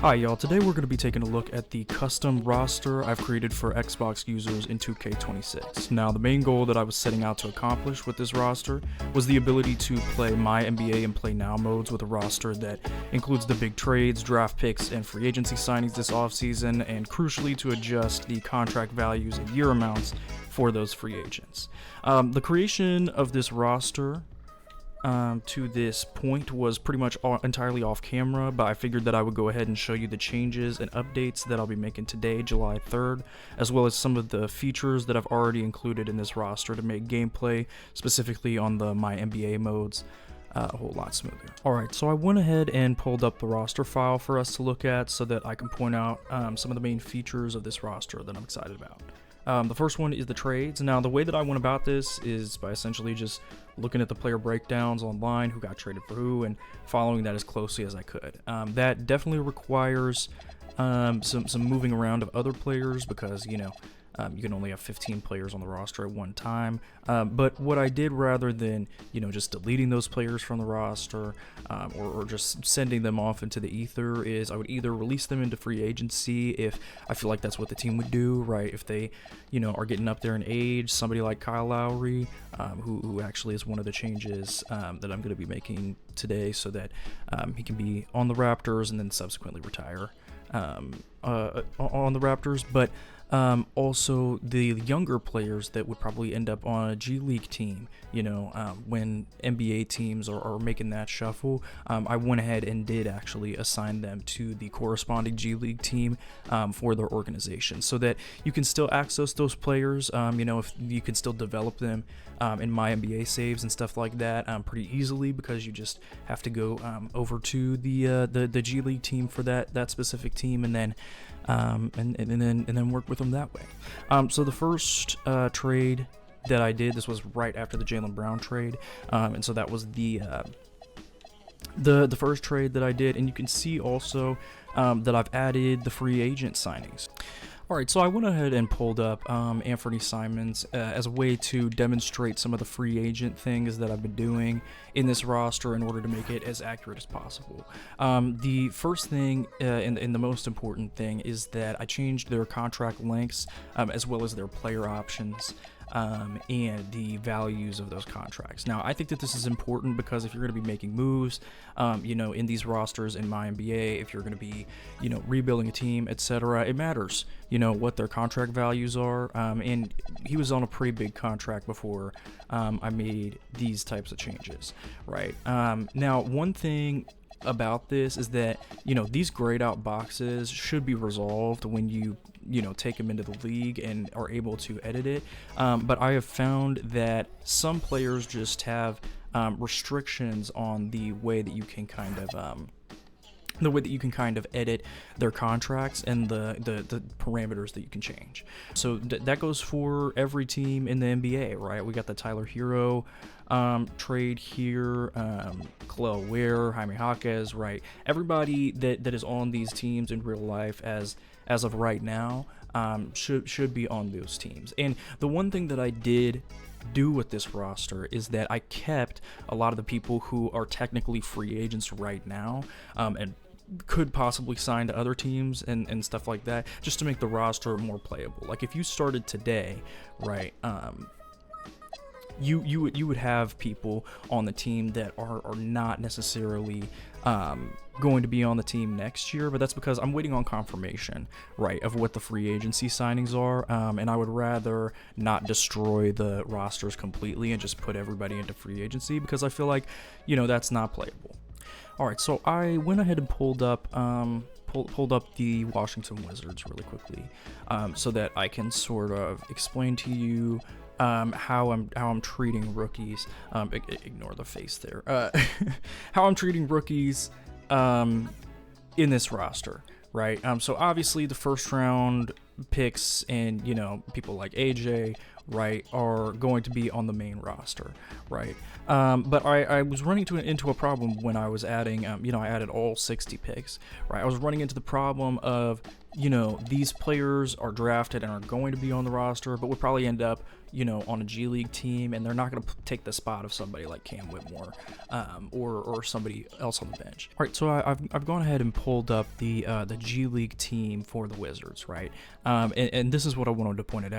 Hi y'all, today we're going to be taking a look at the custom roster I've created for Xbox users in 2K26. Now, the main goal that I was setting out to accomplish with this roster was the ability to play My NBA and Play Now modes with a roster that includes the big trades, draft picks, and free agency signings this offseason, and crucially to adjust the contract values and year amounts for those free agents. The creation of this roster to this point was pretty much entirely off camera, but I figured that I would go ahead and show you the changes and updates that I'll be making today, July 3rd, as well as some of the features that I've already included in this roster to make gameplay, specifically on the My NBA modes, a whole lot smoother. Alright, so I went ahead and pulled up the roster file for us to look at so that I can point out some of the main features of this roster that I'm excited about. The first one is the trades. Now, the way that I went about this is by essentially just looking at the player breakdowns online, who got traded for who, and following that as closely as I could. That definitely requires some moving around of other players because, you can only have 15 players on the roster at one time. But what I did, rather than, just deleting those players from the roster or just sending them off into the ether, is I would either release them into free agency if I feel like that's what the team would do, right? If they, are getting up there in age, somebody like Kyle Lowry, who actually is one of the changes that I'm going to be making today so that he can be on the Raptors and then subsequently retire on the Raptors, but also the younger players that would probably end up on a G League team, when NBA teams are making that shuffle. I went ahead and did actually assign them to the corresponding G League team for their organization so that you can still access those players, if you can still develop them in My NBA saves and stuff like that pretty easily, because you just have to go over to the G League team for that specific team, and then work with them that way. So the first trade that I did, this was right after the Jaylen Brown trade, and so that was the first trade that I did, and you can see also that I've added the free agent signings. Alright, so I went ahead and pulled up Anthony Simons as a way to demonstrate some of the free agent things that I've been doing in this roster in order to make it as accurate as possible. The first thing and the most important thing is that I changed their contract lengths as well as their player options and the values of those contracts. Now, I think that this is important because if you're going to be making moves, in these rosters in My NBA, if you're going to be, rebuilding a team, etc., it matters, what their contract values are. And he was on a pretty big contract before I made these types of changes, right? Now, one thing about this is that these grayed out boxes should be resolved when you take them into the league and are able to edit it, but I have found that some players just have restrictions on the way that you can kind of edit their contracts and the parameters that you can change. So that goes for every team in the NBA, right? We got the Tyler Hero trade here, Khalil Ware, Jaime Jaquez, right? Everybody that is on these teams in real life as of right now should be on those teams. And the one thing that I did do with this roster is that I kept a lot of the people who are technically free agents right now and could possibly sign to other teams and stuff like that, just to make the roster more playable. Like if you started today, right, you would have people on the team that are not necessarily going to be on the team next year, but that's because I'm waiting on confirmation, right, of what the free agency signings are, and I would rather not destroy the rosters completely and just put everybody into free agency, because I feel like, that's not playable. Alright, so I went ahead and pulled up the Washington Wizards really quickly, so that I can sort of explain to you how I'm treating rookies. Ignore the face there. How I'm treating rookies in this roster, right? So obviously the first round picks and, you know, people like AJ, right, are going to be on the main roster, right? But I was running into a problem when I was adding, you know, I added all 60 picks, right? I was running into the problem of, you know, these players are drafted and are going to be on the roster, but would probably end up, you know, on a G League team, and they're not going to take the spot of somebody like Cam Whitmore, or somebody else on the bench. All right, so I've gone ahead and pulled up the G League team for the Wizards, right? And this is what I wanted to point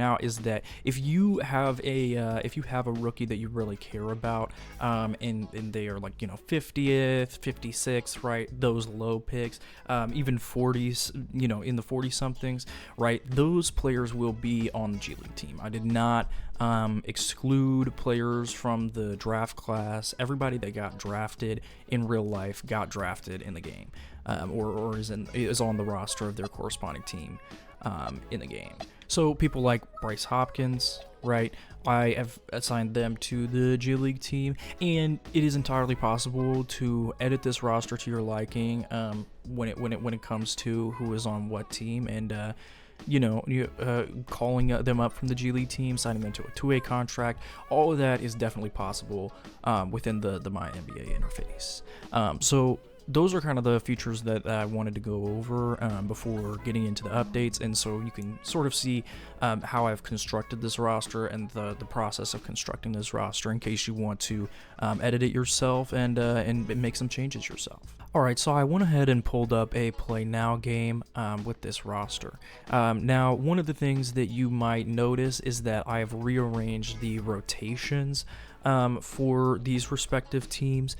out is that if you have a rookie that you really care about, and they are like, you know, 50th, 56th, right? Those low picks, even 40s, you know, in the 40 somethings, right? Those players will be on the G League team. I did not exclude players from the draft class. Everybody that got drafted in real life got drafted in the game, or is on the roster of their corresponding team in the game. So people like Bryce Hopkins, right? I have assigned them to the G League team, and it is entirely possible to edit this roster to your liking when it comes to who is on what team, and you know, calling them up from the G League team, signing them to a 2-way contract. All of that is definitely possible within the My NBA interface. So those are kind of the features that I wanted to go over before getting into the updates, and so you can sort of see how I've constructed this roster and the process of constructing this roster in case you want to edit it yourself and make some changes yourself. Alright, so I went ahead and pulled up a Play Now game with this roster. Now, one of the things that you might notice is that I have rearranged the rotations for these respective teams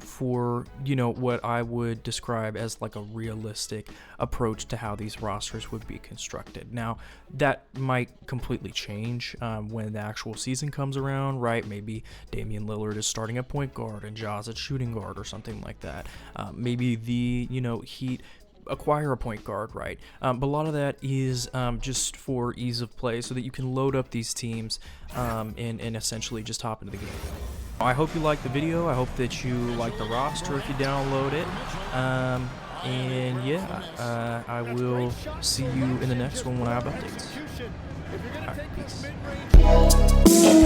for, you know, what I would describe as like a realistic approach to how these rosters would be constructed. Now, that might completely change when the actual season comes around, right? Maybe Damian Lillard is starting at point guard and Jaws at shooting guard or something like that. Maybe the, you know, Heat acquire a point guard, right? But a lot of that is just for ease of play so that you can load up these teams and essentially just hop into the game. I hope you liked the video. I hope that you like the roster if you download it. And yeah, I will see you in the next one when I have updates. All right, peace.